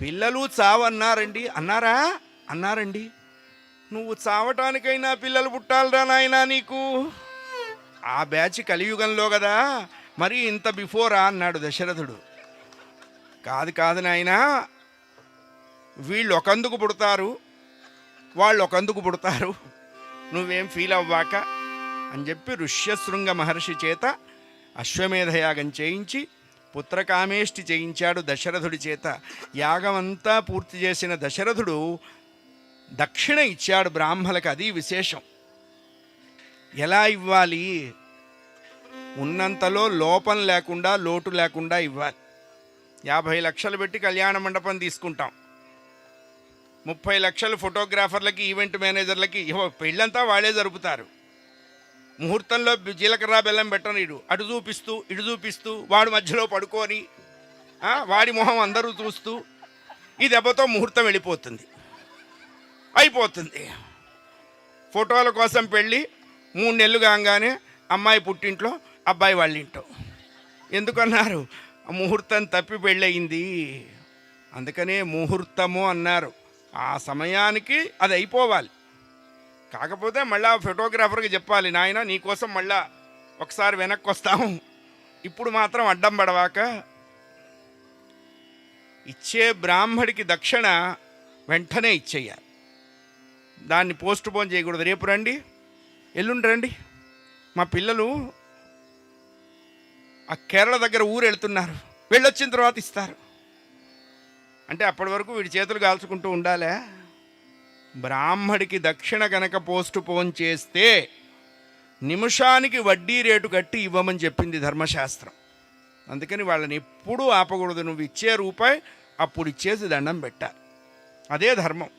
పిల్లలు చావన్నారండి. అన్నారా? అన్నారండి. నువ్వు చావటానికైనా పిల్లలు పుట్టాలరా నాయనా నీకు. ఆ బ్యాచ్ కలియుగంలో కదా, మరి ఇంత బిఫోరా అన్నాడు దశరథుడు. కాదు కాదు నాయనా, వీళ్ళు ఒకందుకు పుడతారు, వాళ్ళు ఒకందుకు పుడతారు, నువ్వేం ఫీల్ అవ్వాక అని చెప్పి ఋష్యశృంగ మహర్షి చేత అశ్వమేధయాగం చేయించి పుత్రకామేష్టి చేయించాడు దశరథుడి చేత. యాగమంతా పూర్తి చేసిన దశరథుడు దక్షిణ ఇచ్చాడు బ్రాహ్మలకు. అది విశేషం. ఎలా ఇవ్వాలి? ఉన్నంతలో లోపం లేకుండా లోటు లేకుండా ఇవ్వాలి. 50 లక్షలు పెట్టి కళ్యాణ మండపం తీసుకుంటాం, 30 లక్షలు ఫోటోగ్రాఫర్లకి, ఈవెంట్ మేనేజర్లకి. పెళ్ళంతా వాళ్ళే జరుపుతారు. ముహూర్తంలో జీలకర్ర బెల్లం పెట్టనీడు, అటు చూపిస్తూ ఇటు చూపిస్తూ వాడు మధ్యలో పడుకొని వాడి మొహం అందరూ చూస్తూ ఈ దెబ్బతో ముహూర్తం వెళ్ళిపోతుంది, అయిపోతుంది. ఫోటోల కోసం పెళ్ళి 3 నెలలు కాగానే అమ్మాయి పుట్టింట్లో, అబ్బాయి వాళ్ళ ఇంట్లో. ఎందుకన్నారు? ముహూర్తం తప్పి పెళ్ళయింది, అందుకనే ముహూర్తము అన్నారు. ఆ సమయానికి అది అయిపోవాలి. కాకపోతే మళ్ళా ఫోటోగ్రాఫర్కి చెప్పాలి, నాయన నీకోసం మళ్ళా ఒకసారి వెనక్కి వస్తాము, ఇప్పుడు మాత్రం అడ్డం పడవాక. ఇచ్చే బ్రాహ్మడికి దక్షిణ వెంటనే ఇచ్చేయాలి, దాన్ని పోస్ట్ పోన్ చేయకూడదు. రేపు రండి, ఎల్లుండి రండి, మా పిల్లలు ఆ కేరళ దగ్గర ఊరు వెళ్తున్నారు, వెళ్ళొచ్చిన తర్వాత ఇస్తారు అంటే అప్పటి వరకు వీడి చేతులు కాల్చుకుంటూ ఉండాలే. బ్రాహ్మడికి దక్షిణ కనుక పోస్ట్ పోన్ చేస్తే నిమిషానికి వడ్డీ రేటు కట్టి ఇవ్వమని చెప్పింది ధర్మశాస్త్రం. అందుకని వాళ్ళని ఎప్పుడూ ఆపకూడదు. నువ్వు ఇచ్చే రూపాయి అప్పుడు ఇచ్చేసి దండం పెట్టాలి, అదే ధర్మం.